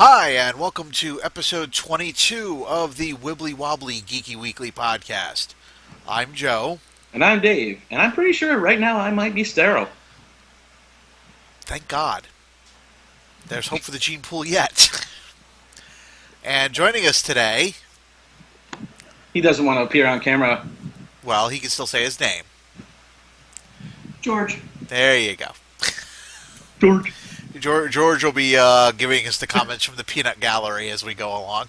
Hi, and welcome to episode 22 of the Wibbly Wobbly Geeky Weekly podcast. I'm Joe. And I'm Dave, and I'm pretty sure right now I might be sterile. Thank God. There's hope for the gene pool yet. And joining us today, He doesn't want to appear on camera. well, he can still say his name. George. There you go. George. George will be giving us the comments from the peanut gallery as we go along.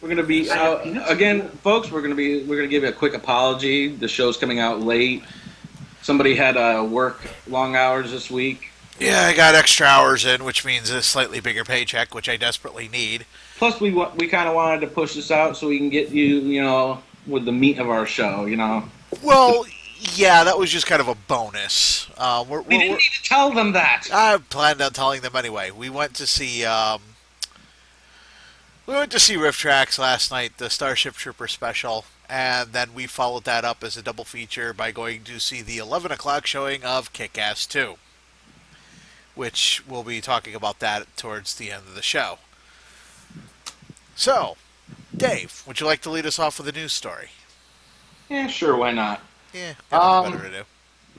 We're gonna be again, folks. We're gonna give you a quick apology. The show's coming out late. Somebody had work long hours this week. Yeah, I got extra hours in, which means a slightly bigger paycheck, which I desperately need. Plus, we kind of wanted to push this out so we can get you, with the meat of our show. Well, yeah, that was just kind of a bonus. We didn't need to tell them that. I planned on telling them anyway. We went to see Rift Tracks last night, the Starship Trooper special, and then we followed that up as a double feature by going to see the 11 o'clock showing of Kick-Ass 2, which we'll be talking about that towards the end of the show. So, Dave, would you like to lead us off with a news story? Yeah, sure. Why not? Yeah, got nothing better to do.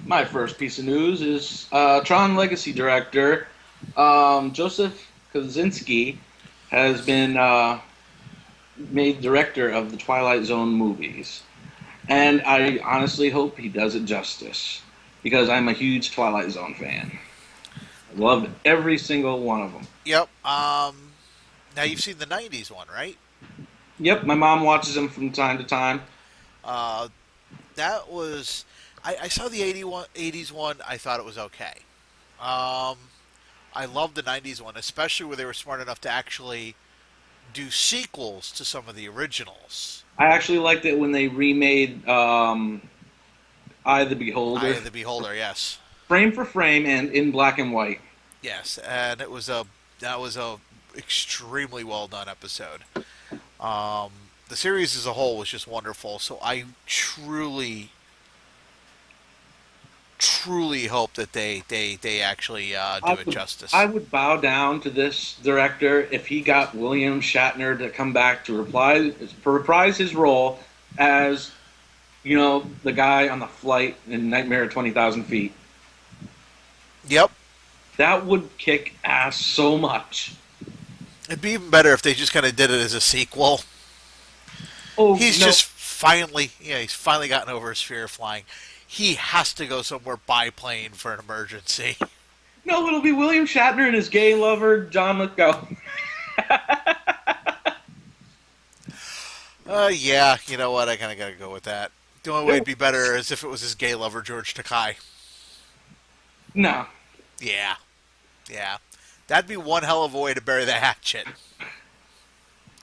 My first piece of news is Tron Legacy director Joseph Kosinski has been made director of the Twilight Zone movies. And I honestly hope he does it justice, because I'm a huge Twilight Zone fan. I loved every single one of them. Yep. Now you've seen the 90s one, right? Yep, my mom watches them from time to time. Uh, that was... I saw the 80s one. I thought it was okay. I loved the 90s one, especially where they were smart enough to actually do sequels to some of the originals. I actually liked it when they remade Eye of the Beholder. Eye of the Beholder, yes. Frame for frame and in black and white. Yes, and that was a extremely well done episode. The series as a whole was just wonderful, so I truly hope that they actually do it justice. I would bow down to this director if he got William Shatner to come back to reprise his role as, the guy on the flight in Nightmare at 20,000 Feet. Yep. That would kick ass so much. It'd be even better if they just kind of did it as a sequel. Oh, He's no. just he's finally gotten over his fear of flying. He has to go somewhere biplane for an emergency. No, it'll be William Shatner and his gay lover, John Lithgow. Yeah, you know what? I kind of got to go with that. The only way it'd be better is if it was his gay lover, George Takei. No. Yeah. That'd be one hell of a way to bury the hatchet.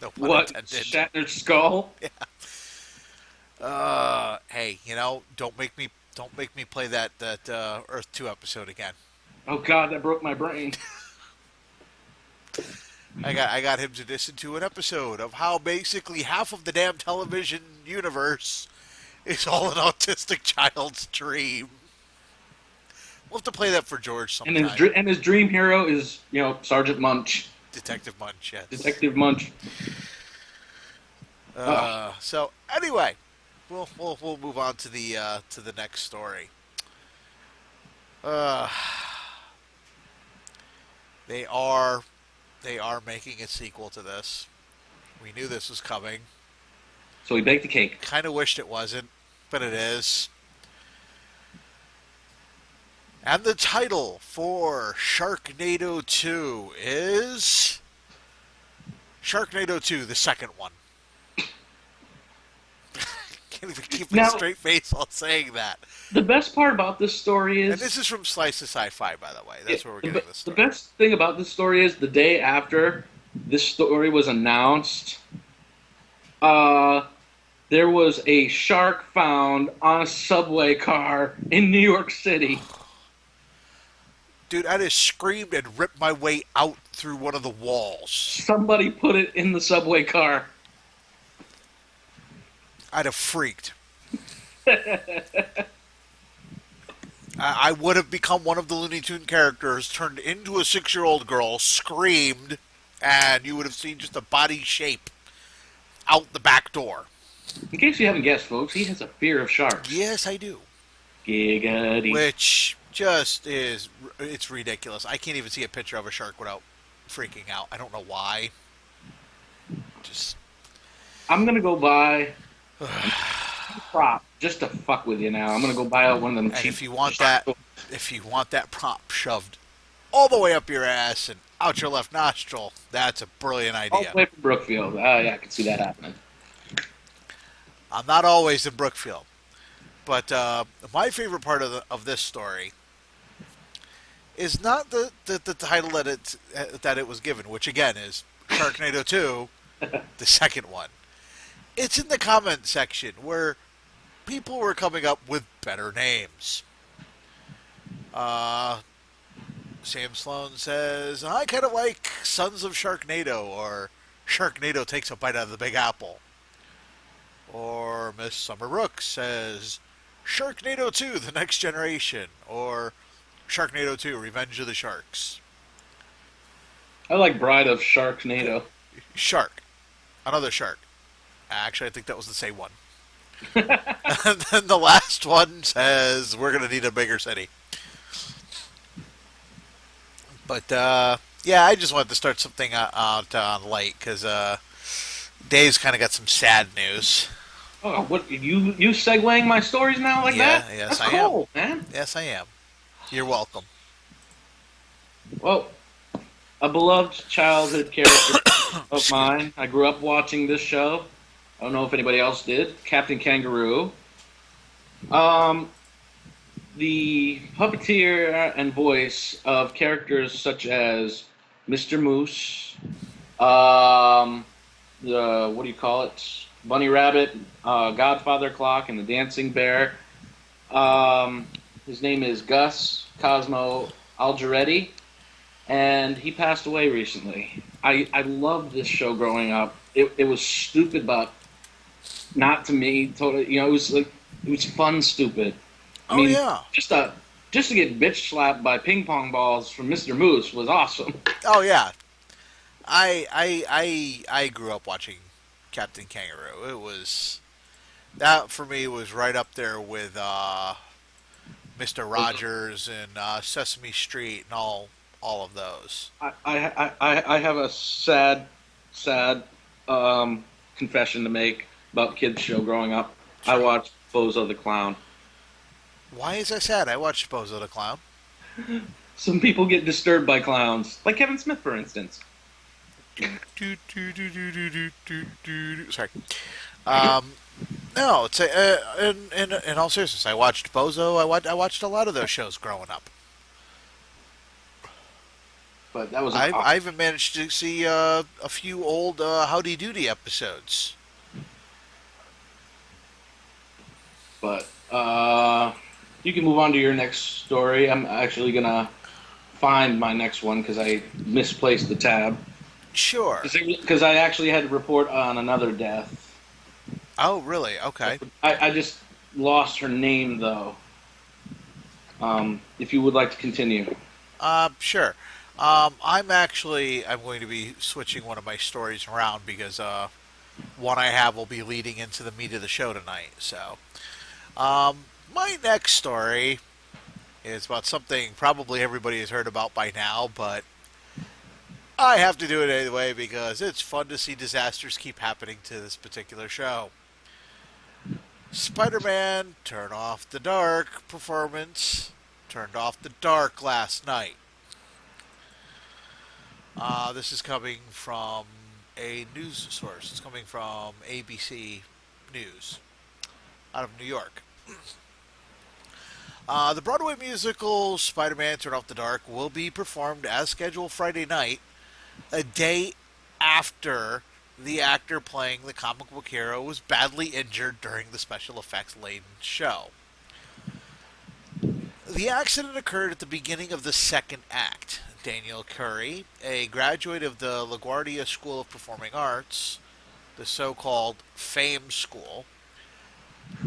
No pun What? intended. Shatner's skull? Yeah. Hey, don't make me play that Earth 2 episode again. Oh God, that broke my brain. I got him to listen to an episode of how basically half of the damn television universe is all an autistic child's dream. We'll have to play that for George sometime. And his dream hero is, Sergeant Munch. Detective Munch, yes. Detective Munch. So anyway, we'll move on to the next story. They are making a sequel to this. We knew this was coming. So he baked the cake. Kind of wished it wasn't, but it is. And the title for Sharknado 2 is Sharknado 2, the second one. Can't even keep a straight face while saying that. The best part about this story is... And this is from Slice of Sci-Fi, by the way. That's where we're getting this story. The best thing about this story is the day after this story was announced, there was a shark found on a subway car in New York City. Dude, I just screamed and ripped my way out through one of the walls. Somebody put it in the subway car. I'd have freaked. I would have become one of the Looney Tune characters, turned into a 6-year-old girl, screamed, and you would have seen just a body shape out the back door. In case you haven't guessed, folks, he has a fear of sharks. Yes, I do. Giggity. Which just is, it's ridiculous. I can't even see a picture of a shark without freaking out. I don't know why. Just, I'm gonna go buy a prop just to fuck with you now. I'm gonna go buy out one of them and cheap. if you want that prop shoved all the way up your ass and out your left nostril, that's a brilliant All the idea. way from Brookfield. Oh yeah, I can see that happening. I'm not always in Brookfield, but my favorite part of this story is not the title that it was given, which again is Sharknado 2, the second one. It's in the comment section where people were coming up with better names. Uh, Sam Sloan says, I kind of like Sons of Sharknado, or Sharknado Takes a Bite Out of the Big Apple. Or Miss Summer Brooks says, Sharknado 2, The Next Generation, or Sharknado 2, Revenge of the Sharks. I like Bride of Sharknado. Shark. Another shark. Actually, I think that was the same one. And then the last one says, we're going to need a bigger city. But, yeah, I just wanted to start something out on light, because Dave's kind of got some sad news. Oh, what you segueing my stories now like Yeah, that? yes, That's I cool, man. Yes, I am. You're welcome. Well, a beloved childhood character of mine. I grew up watching this show. I don't know if anybody else did. Captain Kangaroo. The puppeteer and voice of characters such as Mr. Moose, the what do you call it? Bunny Rabbit, Godfather Clock, and the Dancing Bear. His name is Gus Cosmo Algeretti, and he passed away recently. I loved this show growing up. It was stupid, but not to me. Totally, it was like it was fun, stupid. I mean, yeah. just to get bitch slapped by ping pong balls from Mr. Moose was awesome. Oh yeah. I grew up watching Captain Kangaroo. It was that for me was right up there with Mr. Rogers and Sesame Street and all of those. I have a sad confession to make about kids show growing up. Sure. I watched Bozo the Clown. Why is that sad? I watched Bozo the Clown. Some people get disturbed by clowns, like Kevin Smith, for instance. Sorry. No, it's in all seriousness. I watched Bozo. I watched a lot of those shows growing up. But that was I even managed to see a few old Howdy Doody episodes. But you can move on to your next story. I'm actually gonna find my next one because I misplaced the tab. Sure. Because I actually had to report on another death. Oh, really? Okay. I just lost her name though. If you would like to continue. Sure. I'm going to be switching one of my stories around because one I have will be leading into the meat of the show tonight. So, my next story is about something probably everybody has heard about by now, but I have to do it anyway because it's fun to see disasters keep happening to this particular show. Spider-Man Turn Off the Dark performance turned off the dark last night. This is coming from a news source. It's coming from ABC News out of New York. The Broadway musical Spider-Man Turn Off the Dark will be performed as scheduled Friday night, a day after the actor playing the comic book hero was badly injured during the special effects-laden show. The accident occurred at the beginning of the second act. Daniel Curry, a graduate of the LaGuardia School of Performing Arts, the so-called Fame School,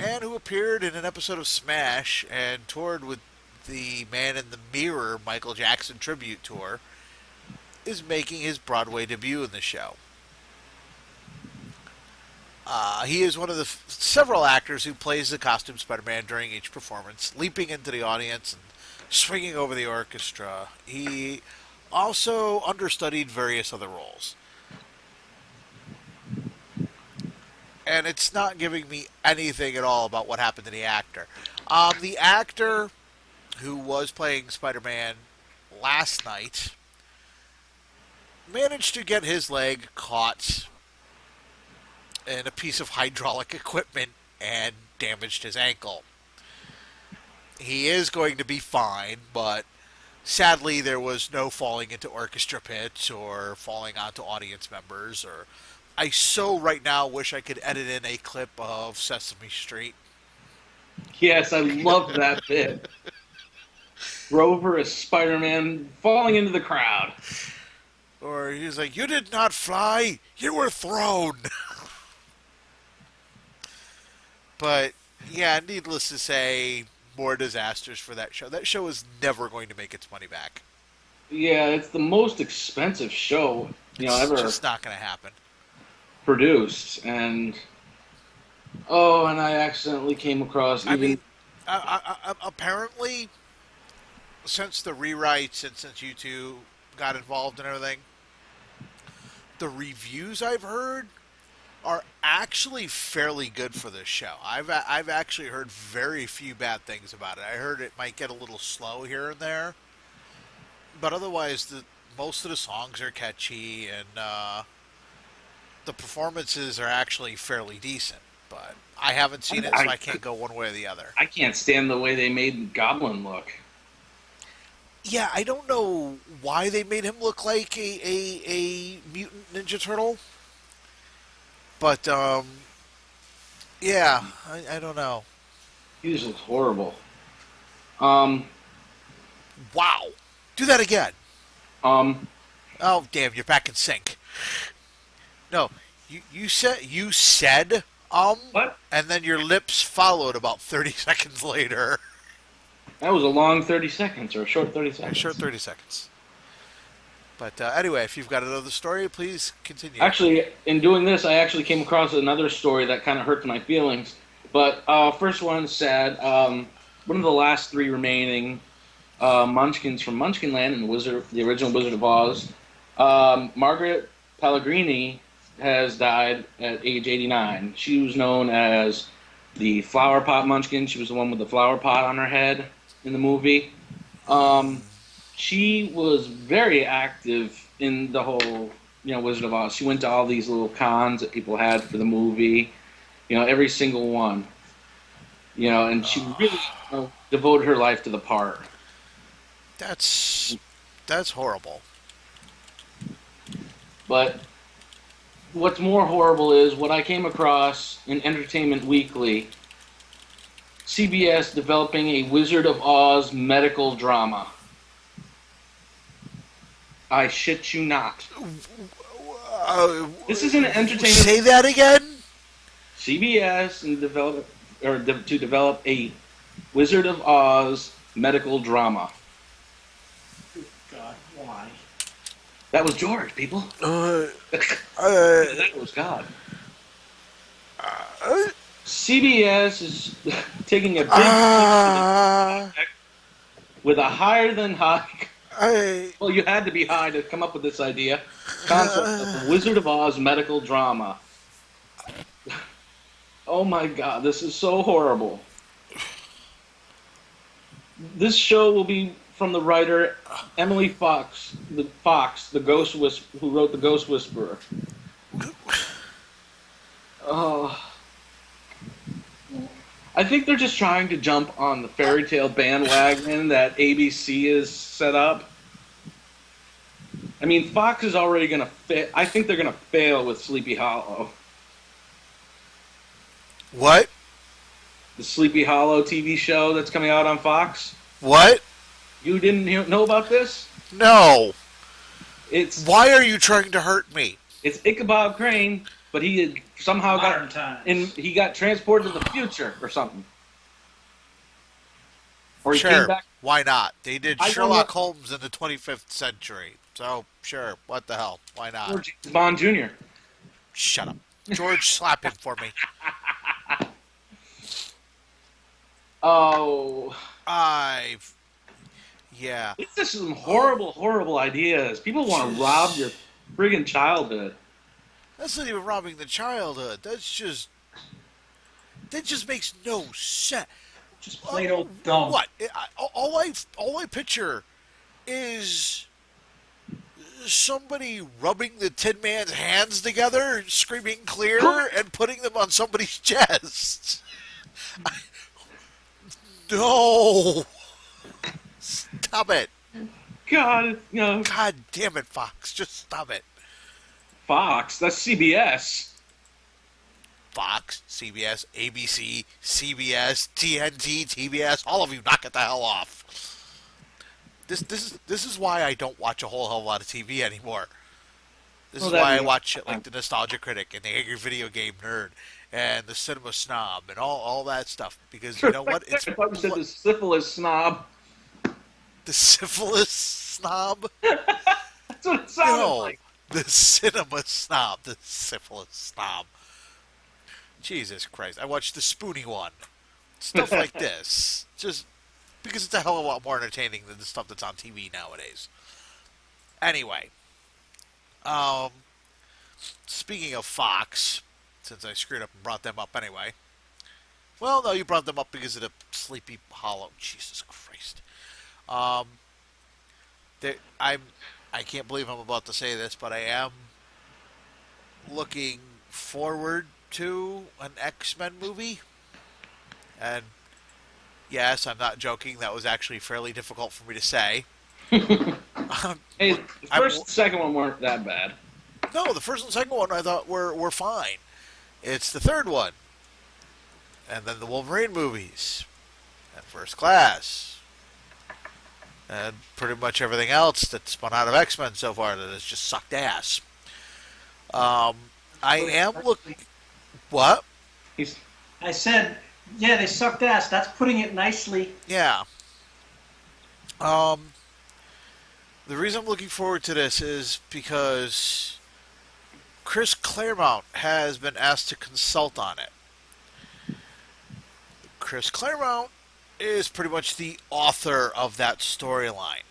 and who appeared in an episode of Smash and toured with the Man in the Mirror Michael Jackson tribute tour, is making his Broadway debut in the show. He is one of the several actors who plays the costume Spider-Man during each performance, leaping into the audience and swinging over the orchestra. He also understudied various other roles. And it's not giving me anything at all about what happened to the actor. The actor who was playing Spider-Man last night managed to get his leg caught in a piece of hydraulic equipment and damaged his ankle. He is going to be fine, but sadly there was no falling into orchestra pits or falling onto audience members. Or I so right now wish I could edit in a clip of Sesame Street. Yes, I love that bit. Rover as Spider-Man falling into the crowd. Or he's like, "You did not fly, you were thrown." But yeah, needless to say, more disasters for that show. That show is never going to make its money back. Yeah, it's the most expensive show It's ever just not going to happen. produced, and I accidentally came across Apparently, since the rewrites and since you two got involved and everything, the reviews I've heard are actually fairly good for this show. I've actually heard very few bad things about it. I heard it might get a little slow here and there, but otherwise, most of the songs are catchy and the performances are actually fairly decent. But I haven't seen it, so I can't go one way or the other. I can't stand the way they made Goblin look. Yeah, I don't know why they made him look like a mutant Ninja Turtle. But, yeah, I don't know. He just looks horrible. Wow. Do that again. Oh, damn, you're back in sync. No, you said, what? and then your lips followed about 30 seconds later. That was a long 30 seconds, or a short 30 seconds. Short 30 seconds. But anyway, if you've got another story, please continue. Actually, in doing this, I actually came across another story that kind of hurt my feelings. But first one's sad. One of the last three remaining Munchkins from Munchkinland and the original Wizard of Oz, Margaret Pellegrini has died at age 89. She was known as the Flower Pot Munchkin. She was the one with the flower pot on her head in the movie. She was very active in the whole, Wizard of Oz. She went to all these little cons that people had for the movie, every single one. And she really devoted her life to the part. That's horrible. But what's more horrible is what I came across in Entertainment Weekly. CBS developing a Wizard of Oz medical drama. I shit you not. This is an entertainment. Say that again. CBS to develop a Wizard of Oz medical drama. God, why? That was George, people. That was God. CBS is taking a big with a higher than high. Well, you had to be high to come up with this idea. Concept of Wizard of Oz medical drama. Oh my God, this is so horrible. This show will be from the writer Emily Fox, who wrote The Ghost Whisperer. I think they're just trying to jump on the fairy tale bandwagon that ABC is set up. I mean, Fox is already going to I think they're going to fail with Sleepy Hollow. What? The Sleepy Hollow TV show that's coming out on Fox. What? You didn't know about this? No. Why are you trying to hurt me? It's Ichabod Crane, but he had somehow he got transported to the future or something. Or he came back Why not? They did I don't Sherlock know. Holmes in the 25th century. So, sure, what the hell? Why not? Or James Bond Jr. Shut up. George, slap him for me. Oh, I. Yeah. these are some horrible, horrible ideas. People want to rob your friggin' childhood. That's not even robbing the childhood. That's just. That just makes no sense. Just plain old dumb. What? All I picture is somebody rubbing the Tin Man's hands together, screaming clear, and putting them on somebody's chest. No! Stop it. God, God damn it, Fox. Just stop it. Fox. That's CBS. Fox, CBS, ABC, CBS, TNT, TBS, all of you knock it the hell off. This is why I don't watch a whole hell of a lot of TV anymore. This is why I watch shit like the Nostalgia Critic and the Angry Video Game Nerd and the Cinema Snob and all that stuff. Because you know what? It's I thought you said the syphilis snob. the syphilis snob. That's what it sounded No, like. the Cinema Snob, the syphilis snob. Jesus Christ! I watched the Spoony one, stuff like this, just because it's a hell of a lot more entertaining than the stuff that's on TV nowadays. Anyway, speaking of Fox, since I screwed up and brought them up anyway. Well, no, you brought them up because of the Sleepy Hollow. Jesus Christ. I can't believe I'm about to say this, but I am looking forward to an X-Men movie. And yes, I'm not joking. That was actually fairly difficult for me to say. Hey, the first and second one weren't that bad. No, the first and second one I thought were fine. It's the third one. And then the Wolverine movies. And First Class. And pretty much everything else that's spun out of X-Men so far that has just sucked ass. I am looking... What? I said, yeah, they sucked ass. That's putting it nicely. Yeah. The reason I'm looking forward to this is because Chris Claremont has been asked to consult on it. Chris Claremont is pretty much the author of that storyline.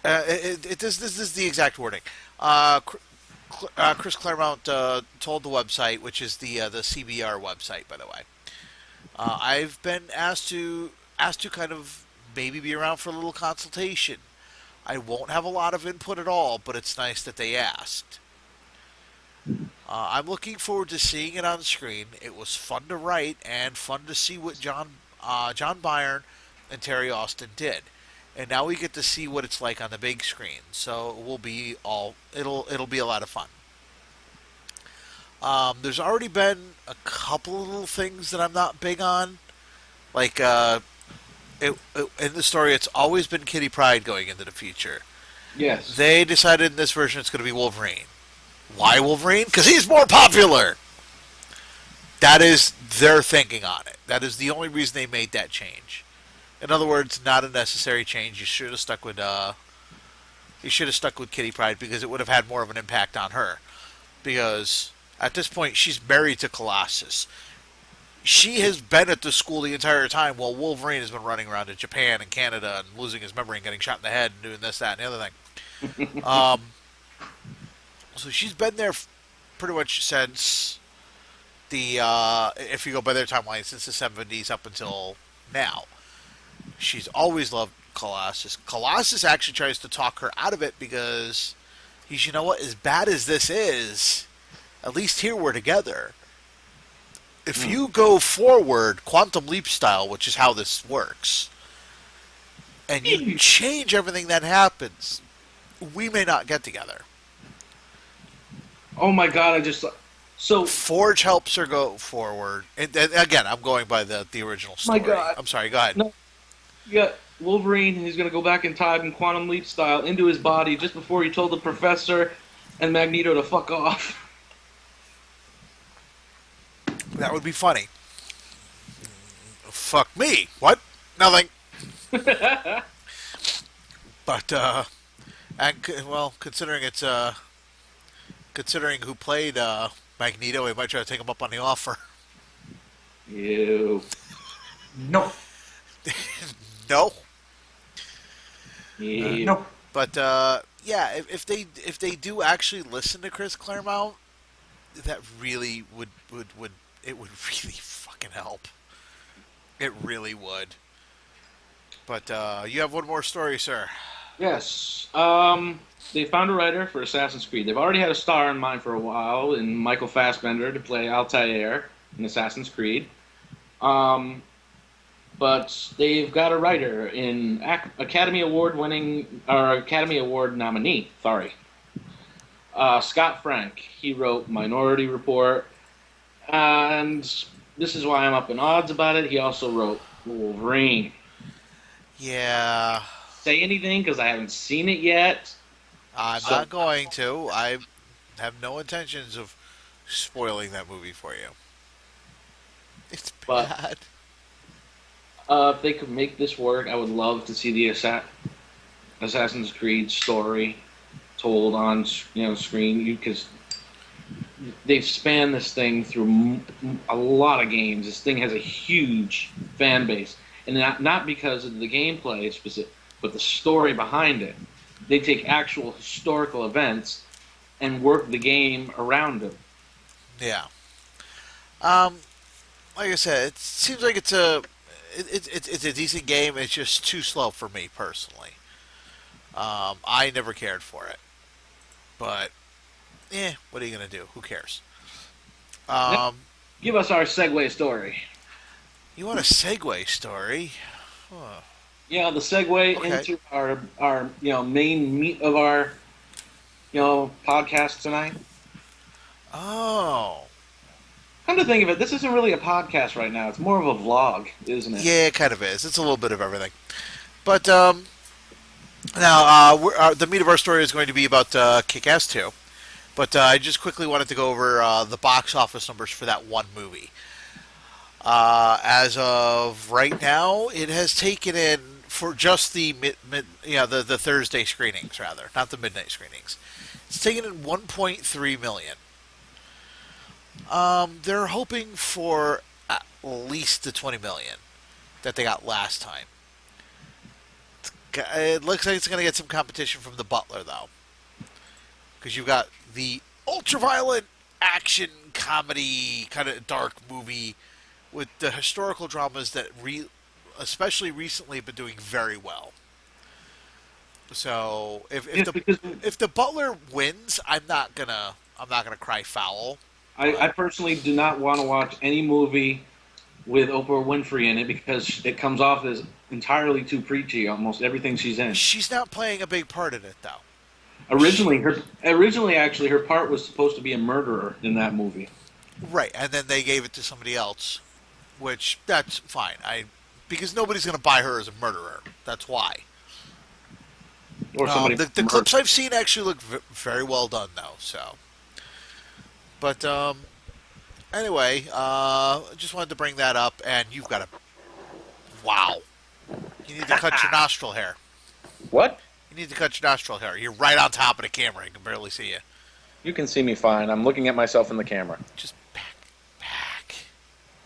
This is the exact wording. Chris Claremont told the website, which is the CBR website, by the way. I've been asked to kind of maybe be around for a little consultation. I won't have a lot of input at all, but it's nice that they asked. I'm looking forward to seeing it on screen. It was fun to write and fun to see what John Byrne and Terry Austin did. And now we get to see what it's like on the big screen. So it'll be a lot of fun. There's already been a couple of little things that I'm not big on. Like, in the story, it's always been Kitty Pryde going into the future. Yes. They decided in this version it's going to be Wolverine. Why Wolverine? Because he's more popular! That is their thinking on it. That is the only reason they made that change. In other words, not a necessary change. You should have stuck with Kitty Pryde because it would have had more of an impact on her. Because at this point, she's married to Colossus. She has been at the school the entire time while Wolverine has been running around to Japan and Canada and losing his memory and getting shot in the head and doing this, that, and the other thing. So she's been there pretty much since if you go by their timeline, since the 70s up until now. She's always loved Colossus. Colossus actually tries to talk her out of it because you know what? As bad as this is, at least here we're together. If you go forward, quantum leap style, which is how this works, and you change everything that happens, we may not get together. Oh my God! So Forge helps her go forward. And again, I'm going by the original story. My God. I'm sorry. Go ahead. No, you got Wolverine, and he's going to go back in time in quantum leap style into his body just before he told the Professor and Magneto to fuck off. That would be funny. Fuck me. What? Nothing. But well, considering who played Magneto, he might try to take him up on the offer. Ew. No, No. Ew. no. But yeah, if they do actually listen to Chris Claremont, that really would it would really fucking help. It really would. But you have one more story, sir. Yes. They found a writer for Assassin's Creed. They've already had a star in mind for a while in Michael Fassbender to play Altair in Assassin's Creed. But they've got a writer in Academy Award nominee. Sorry, Scott Frank. He wrote Minority Report, and this is why I'm up in odds about it. He also wrote Wolverine. Yeah, Say anything because I haven't seen it yet. I'm not going to. I have no intentions of spoiling that movie for you. It's But bad. if they could make this work, I would love to see the Assassin's Creed story told on screen because they've spanned this thing through a lot of games. This thing has a huge fan base, and not because of the gameplay specific, but the story behind it. They take actual historical events and work the game around them. Yeah. Like I said, it seems like it's a decent game. It's just too slow for me personally. I never cared for it, but what are you gonna do? Who cares? Um, Give us our segue story. you want a segue story? Huh. Yeah, the segue Okay. into our main meat of our podcast tonight. Oh, Come to think of it, this isn't really a podcast right now. It's more of a vlog, isn't it? yeah, it kind of is. It's a little bit of everything. But now the meat of our story is going to be about Kick-Ass 2. But I just quickly wanted to go over the box office numbers for that one movie. As of right now, it has taken in for just the the Thursday screenings rather, not the midnight screenings. It's taken in 1.3 million. They're hoping for at least the 20 million that they got last time. It looks like it's going to get some competition from The Butler though, because you've got the ultra-violent action comedy kind of dark movie with the historical dramas that especially recently have been doing very well. So if the Butler wins, I'm not gonna cry foul. I personally do not want to watch any movie with Oprah Winfrey in it because it comes off as entirely too preachy. Almost everything she's in. She's not playing a big part in it though. Originally, actually, her part was supposed to be a murderer in that movie. Right, and then they gave it to somebody else, which that's fine. Because nobody's gonna buy her as a murderer. That's why. Or somebody. The clips I've seen actually look very well done though. So, but anyway, just wanted to bring that up, and you've got a wow. You need to cut your nostril hair. What? You need to cut your nostril hair. You're right on top of the camera. I can barely see you. You can see me fine. I'm looking at myself in the camera. Just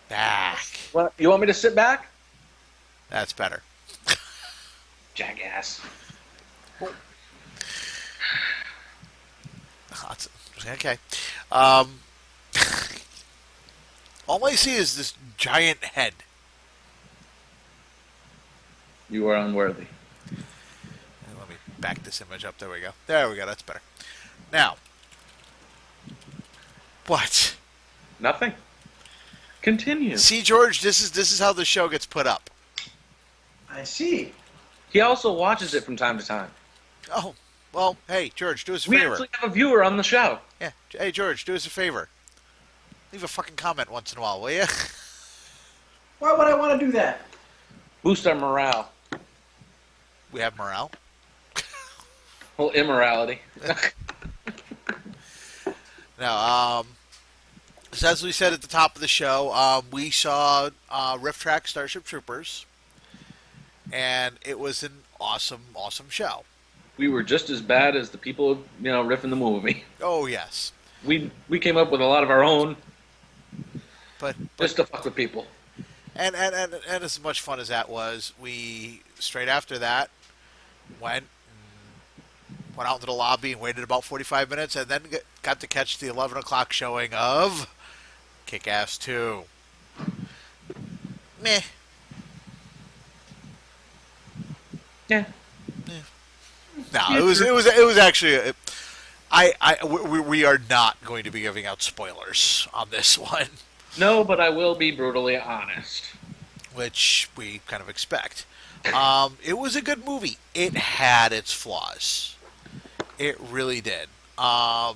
back. What? You want me to sit back? That's better. Jackass. Okay. All I see is this giant head. You are unworthy. Let me back this image up. There we go. There we go. That's better. Now, what? Nothing. Continue. See, George, this is how the show gets put up. I see. He also watches it from time to time. Oh, well, hey, George, do us a We favor. actually have a viewer on the show. Yeah. Hey, George, do us a favor. Leave a fucking comment once in a while, will you? Why would I want to do that? Boost our morale. We have morale. Well, immorality. Now, So as we said at the top of the show, we saw Rift Track Starship Troopers, and it was an awesome, awesome show. We were just as bad as the people, riffing the movie. Oh yes, We came up with a lot of our own but just to fuck with people. and as much fun as that was, we straight after that went out into the lobby and waited about 45 minutes, and then got to catch the 11 o'clock showing of Kick-Ass 2. Meh. Yeah. No, it was actually. We are not going to be giving out spoilers on this one, No, but I will be brutally honest. which we kind of expect. It was a good movie. It had its flaws. It really did. I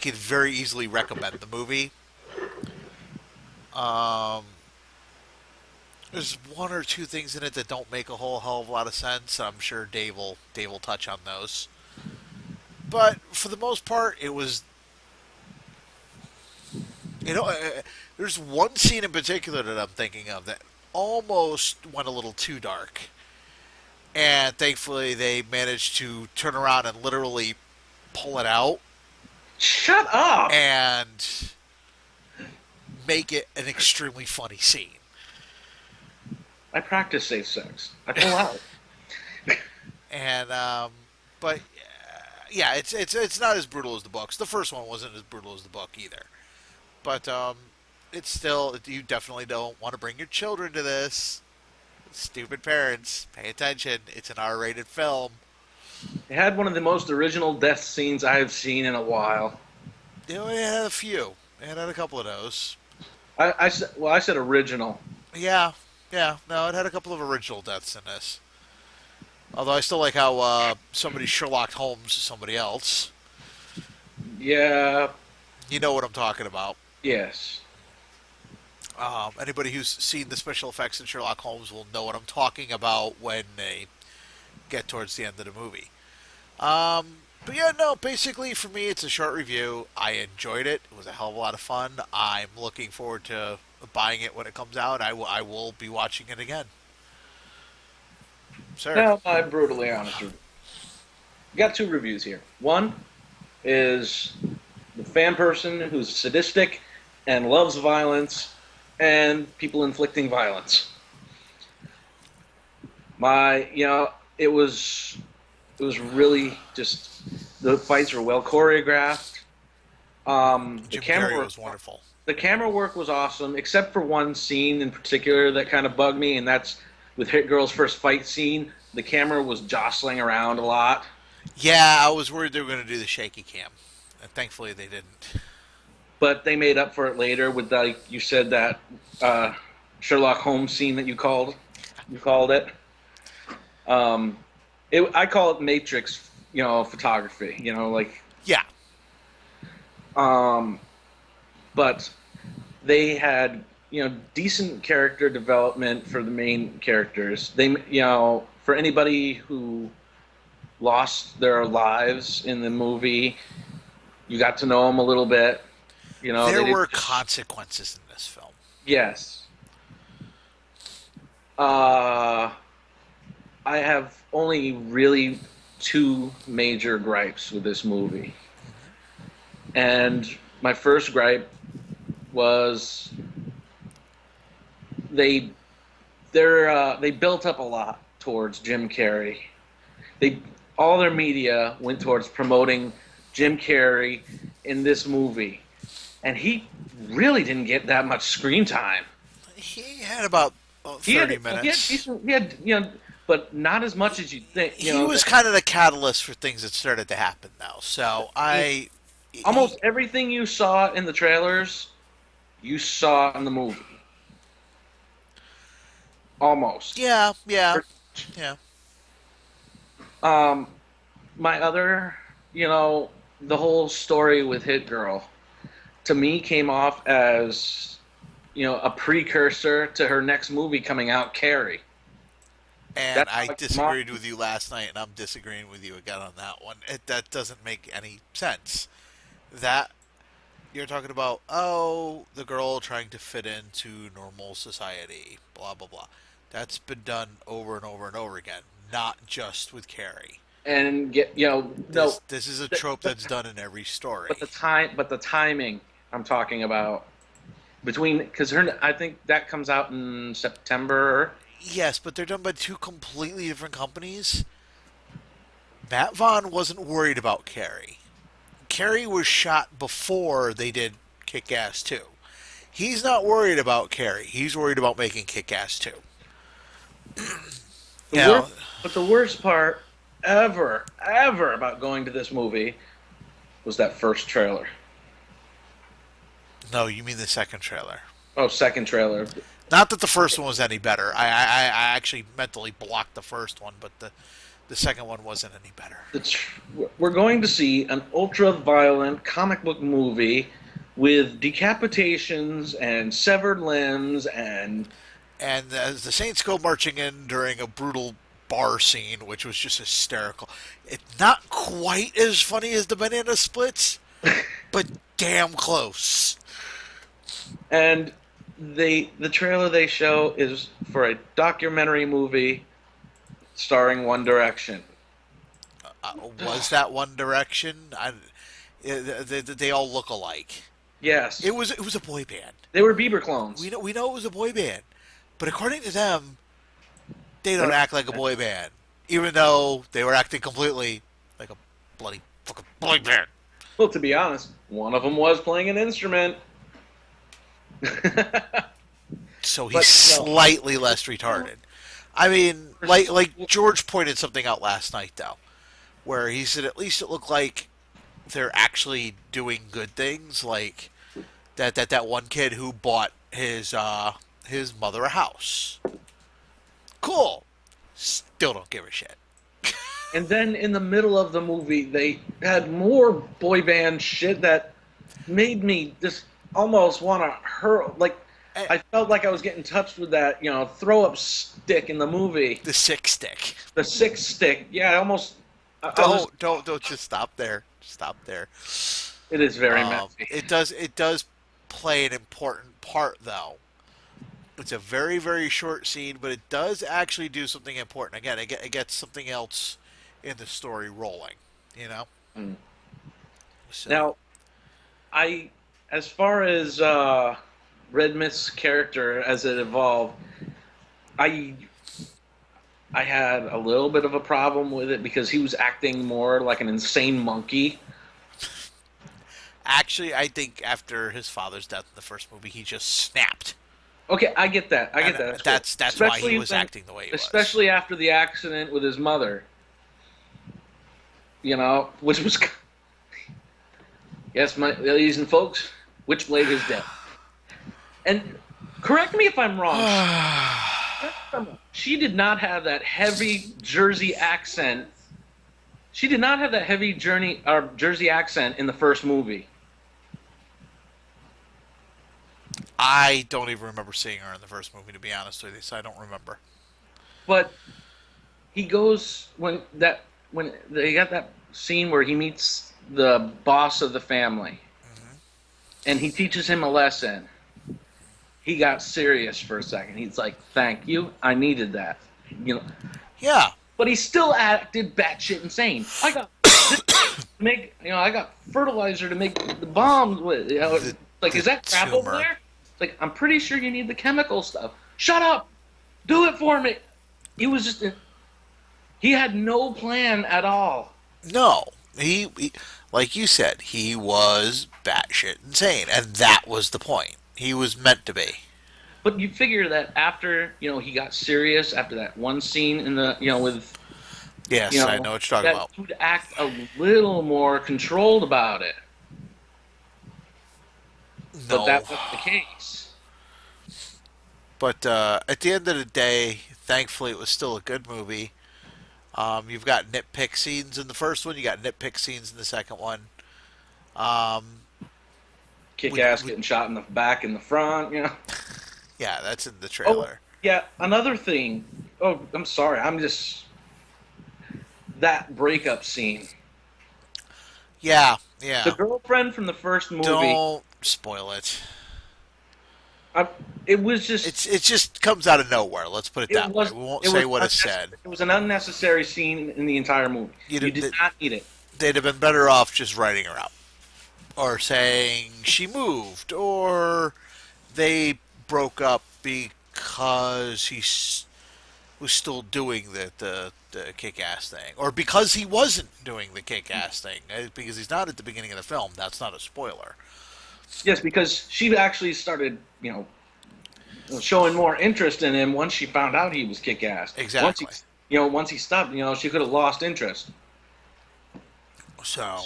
could very easily recommend the movie. Um, there's one or two things in it that don't make a whole hell of a lot of sense. I'm sure Dave will touch on those. But for the most part, it was. There's one scene in particular that I'm thinking of that almost went a little too dark, and thankfully they managed to turn around and literally pull it out Shut up! and make it an extremely funny scene. I practice safe sex. I pull out. And but yeah, it's not as brutal as the books. The first one wasn't as brutal as the book either. But it's still, you definitely don't want to bring your children to this. Stupid parents, pay attention. It's an R-rated film. It had one of the most original death scenes I have seen in a while. It had a few. It had a couple of those. I said original. Yeah, no, it had a couple of original deaths in this. Although I still like how somebody Sherlock Holmes somebody else. Yeah. You know what I'm talking about. Yes. Anybody who's seen the special effects in Sherlock Holmes will know what I'm talking about when they get towards the end of the movie. But yeah, no, basically for me it's a short review. I enjoyed it. It was a hell of a lot of fun. I'm looking forward to buying it when it comes out. I will be watching it again. Sir. Now, I'm brutally honest with you. Got two reviews here. One is the fan person who's sadistic and loves violence and people inflicting violence. It was really just, the fights were well choreographed. Jim Carrey was wonderful. The camera work was awesome, except for one scene in particular that kind of bugged me, and that's with Hit Girl's first fight scene. The camera was jostling around a lot. Yeah, I was worried they were going to do the shaky cam, and thankfully they didn't. But they made up for it later with, like you said, that Sherlock Holmes scene that you called it. I call it Matrix, photography. Yeah. But they had, decent character development for the main characters. They, for anybody who lost their lives in the movie, you got to know them a little bit. There were consequences in this film. Yes. I have only really two major gripes with this movie. And my first gripe was they built up a lot towards Jim Carrey. All their media went towards promoting Jim Carrey in this movie. And he really didn't get that much screen time. He had about 30 minutes. He had, but not as much as you'd think. He was kind of the catalyst for things that started to happen, though. So almost everything you saw in the trailers, you saw in the movie. Almost. Yeah. My other, the whole story with Hit Girl, to me came off as, a precursor to her next movie coming out, Carrie. And I disagreed with you last night, and I'm disagreeing with you again on that one. That doesn't make any sense. That You're talking about, oh, the girl trying to fit into normal society, blah blah blah. That's been done over and over and over again, not just with Carrie. And get no, This is a the, trope the, that's done in every but story. the timing I'm talking about between because her I think that comes out in September. Yes, but they're done by two completely different companies. Matt Vaughn wasn't worried about Carrie. Carrie was shot before they did Kick Ass 2. He's not worried about Carrie. He's worried about making Kick Ass 2. The You worst, know, but the worst part ever about going to this movie was that first trailer. no, you mean the second trailer. Oh, second trailer. Not that the first one was any better. I actually mentally blocked the first one, but the second one wasn't any better. We're going to see an ultra-violent comic book movie with decapitations and severed limbs and And as the Saints go marching in during a brutal bar scene, which was just hysterical. It's not quite as funny as the banana splits, but damn close. and the trailer they show is for a documentary movie starring One Direction. Was that One Direction? They all look alike. Yes, It was a boy band. they were Bieber clones. We know it was a boy band, but according to them, they They're don't not- act like a boy band, even though they were acting completely like a bloody fucking boy band. Well, to be honest, one of them was playing an instrument. So he's But, no. slightly less retarded. I mean, like George pointed something out last night though, where he said at least it looked like they're actually doing good things, like that one kid who bought his mother a house. Cool. Still don't give a shit. And then in the middle of the movie, they had more boy band shit that made me just almost want to hurl. Like, I felt like I was getting touched with that, throw up stick in the movie. The sick stick. The six stick. Yeah, I almost. I was, Don't just stop there. Stop there. it is very messy. It does play an important part though. It's a very very short scene, but it does actually do something important. Again, it gets something else in the story rolling. You know. Mm. So, Now, as far as Red Mist's character as it evolved, I had a little bit of a problem with it because he was acting more like an insane monkey. actually, I think after his father's death in the first movie, he just snapped. Okay, I get that. I get And that. That's cool. why he Especially was when- acting the way he was. Especially after the accident with his mother. Which was. Yes, my ladies and folks, Witchblade is dead. And correct me if I'm wrong. She did not have that heavy Jersey accent. She did not have that heavy Jersey accent in the first movie. I don't even remember seeing her in the first movie, to be honest with you, so I don't remember. But he goes when they got that scene where he meets the boss of the family, and he teaches him a lesson. He got serious for a second. He's like, "Thank you, I needed that." Yeah. But he still acted batshit insane. I got I got fertilizer to make the bombs with. Is that crap over tumor. there? It's like, I'm pretty sure you need the chemical stuff. Shut up! Do it for me. He was just. He had no plan at all. No. He like you said, he was batshit insane, and that was the point. He was meant to be. But you figure that after he got serious after that one scene in the with Yes, I know what you're talking about. he would act a little more controlled about it. But No. that wasn't the case. But at the end of the day, thankfully, it was still a good movie. You've got nitpick scenes in the first one. You got nitpick scenes in the second one. Kick ass getting shot in the back and the front. Yeah, that's in the trailer. Yeah, another thing. Oh, I'm sorry. That breakup scene. Yeah. The girlfriend from the first movie. Don't spoil it. I, it was just It just comes out of nowhere. Let's put it it that way. was We won't it say was what is said. it was an unnecessary scene in the entire movie. You You did not need it. they'd have been better off just writing her out, or saying she moved, or they broke up because was still doing the kick-ass thing, or because he wasn't doing the kick-ass thing, because he's not at the beginning of the film. That's not a spoiler. Yes, because she actually started, showing more interest in him once she found out he was kick-ass. Exactly. Once he stopped, she could have lost interest. So,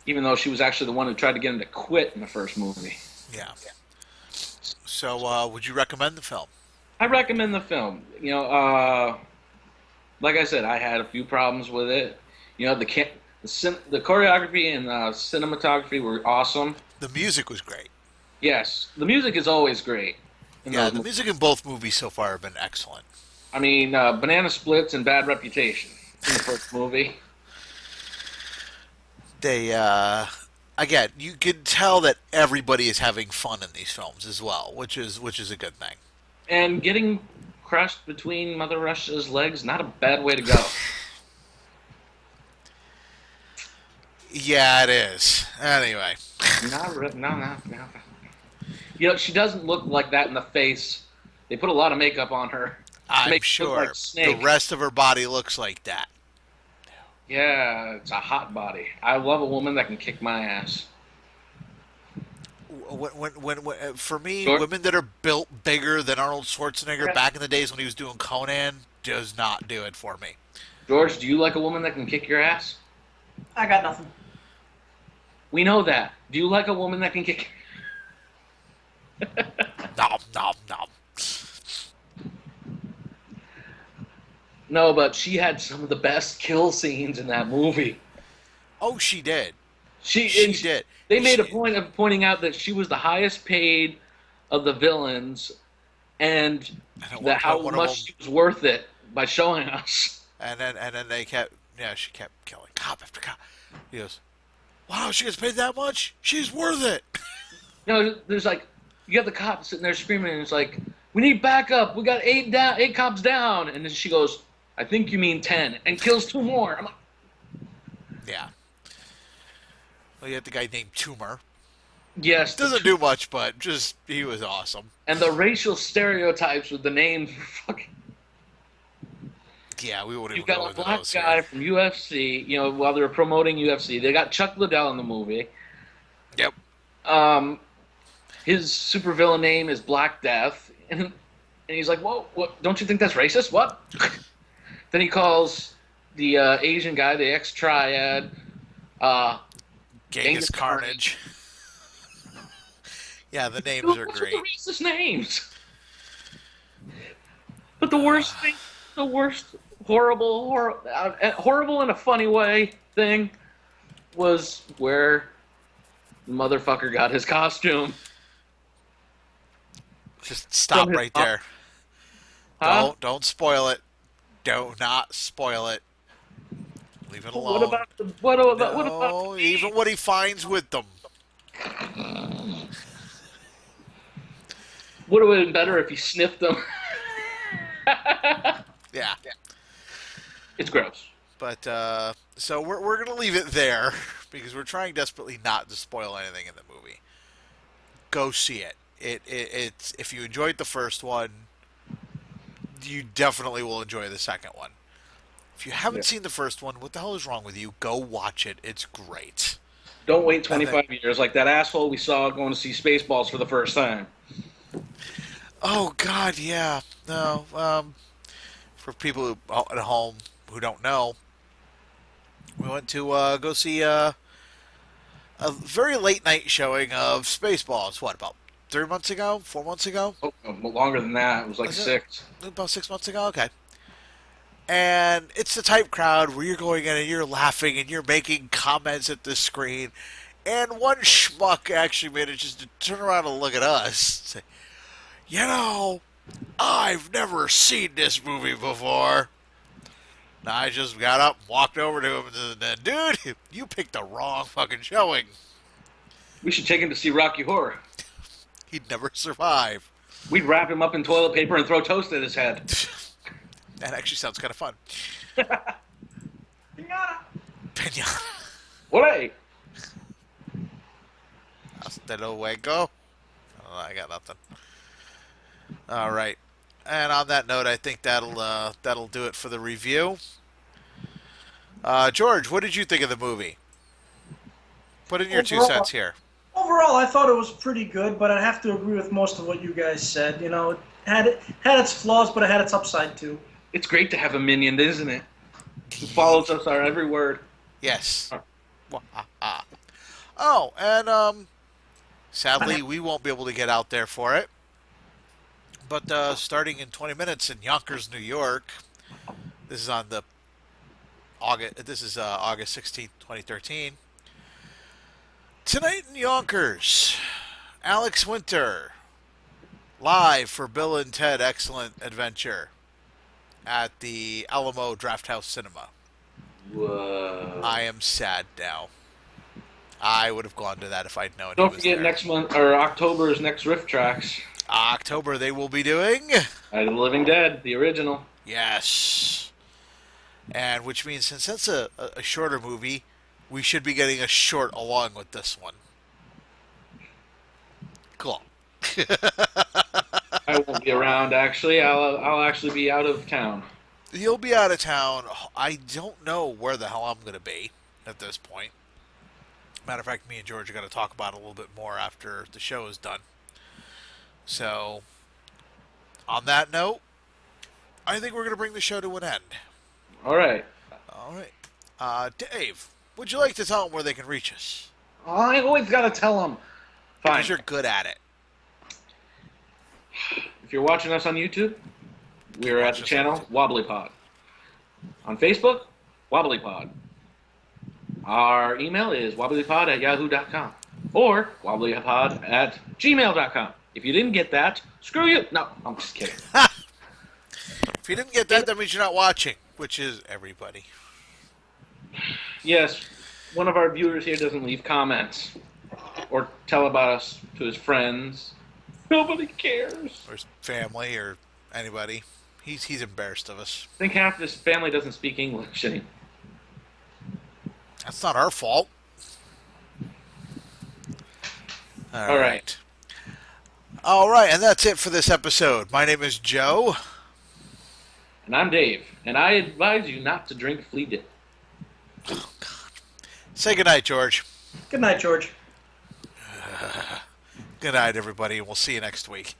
Even though she was actually the one who tried to get him to quit in the first movie. yeah. So, would you recommend the film? I recommend the film. Like I said, I had a few problems with it. The choreography and cinematography were awesome. The music was great. Yes, the music is always great. Yeah, the music in both movies so far have been excellent. I mean, Banana Splits and Bad Reputation in the first movie. They, again, you can tell that everybody is having fun in these films as well, which is a good thing. And getting crushed between Mother Russia's legs, not a bad way to go. Yeah, it is. Anyway. No. She doesn't look like that in the face. They put a lot of makeup on her. I'm sure the rest of her body looks like that. Yeah, it's a hot body. I love a woman that can kick my ass. For me, Sure. women that are built bigger than Arnold Schwarzenegger back in the days when he was doing Conan does not do it for me. George, do you like a woman that can kick your ass? I got nothing. We know that. Do you like a woman that can kick? Nom, nom, nom. No, but she had some of the best kill scenes in that movie. Oh, she did. She did. They made a point of pointing out that she was the highest paid of the villains, and that how much she was worth it by showing us. And then she kept killing cop after cop. He goes, "Wow, she gets paid that much? She's worth it." There's you got the cop sitting there screaming, and it's like, "We need backup. We got 8 cops down." And then she goes, "I think you mean 10," and kills 2 more. I'm like, yeah. Well, you had the guy named Tumor. yes. Doesn't do much, but just he was awesome. And the racial stereotypes with the names were fucking. Yeah, we wouldn't You've even go got a into black those guy here. from UFC, while they were promoting UFC. They got Chuck Liddell in the movie. Yep. His supervillain name is Black Death. And he's like, whoa, what? Don't you think that's racist? What? Then he calls the Asian guy, the ex-triad, Genghis Carnage. Yeah, the names are What's great. with the racist names? But the worst thing, horrible in a funny way thing was where the motherfucker got his costume. Just stop right there. Huh? Don't spoil it. Do not spoil it. Leave it alone. What about even what he finds with them. Would have been better if he sniffed them. Yeah. It's gross. But so we're gonna leave it there because we're trying desperately not to spoil anything in the movie. Go see it. It's if you enjoyed the first one, you definitely will enjoy the second one. If you haven't seen the first one, what the hell is wrong with you? Go watch it. It's great. Don't wait 25 years like that asshole we saw going to see Spaceballs for the first time. Oh God, yeah. No. For people at home who don't know, we went to go see a very late night showing of Spaceballs. What, about 3 months ago? 4 months ago? Oh, longer than that. It was like Was it? 6. About 6 months ago? Okay. And it's the type crowd where you're going in and you're laughing and you're making comments at the screen. And one schmuck actually made it just to turn around and look at us and say, I've never seen this movie before. And I just got up and walked over to him and said, dude, you picked the wrong fucking showing. We should take him to see Rocky Horror. He'd never survive. We'd wrap him up in toilet paper and throw toast at his head. That actually sounds kind of fun. Pinata. Pinata. What? Hasta luego. Oh, I got nothing. All right. And on that note, I think that'll do it for the review. George, what did you think of the movie? Put in your 2 cents here. Overall, I thought it was pretty good, but I have to agree with most of what you guys said. You know, it had its flaws, but it had its upside too. It's great to have a minion, isn't it? Who follows us our every word. Yes. Oh, and sadly, we won't be able to get out there for it. But starting in 20 minutes in Yonkers, New York, this is on the August 16th, 2013. Tonight in Yonkers, Alex Winter, live for Bill and Ted Excellent Adventure at the Alamo Drafthouse Cinema. Whoa. I am sad now. I would have gone to that if I'd known. Don't he was forget there. next month, or October's next Rift Tracks. October they will be doing Night of the Living Dead, the original. Yes. And which means since that's a shorter movie, we should be getting a short along with this one. Cool. I won't be around, actually. I'll actually be out of town. You'll be out of town. I don't know where the hell I'm going to be at this point. Matter of fact, me and George are going to talk about it a little bit more after the show is done. So, on that note, I think we're going to bring the show to an end. All right. All right. Dave, would you like to tell them where they can reach us? I always got to tell them. Fine. Because you're good at it. If you're watching us on YouTube, we're at the channel Wobbly Pod. On Facebook, Wobbly Pod. Our email is wobblypod@yahoo.com or wobblypod@gmail.com. If you didn't get that, screw you. No, I'm just kidding. If you didn't get that, that means you're not watching, which is everybody. Yes, one of our viewers here doesn't leave comments or tell about us to his friends. Nobody cares. Or his family or anybody. He's embarrassed of us. I think half his family doesn't speak English anymore. That's not our fault. All right. All right, and that's it for this episode. My name is Joe. And I'm Dave, and I advise you not to drink Flea Dip. Oh, God. Say goodnight, George. Good night, George. Good night, everybody, and we'll see you next week.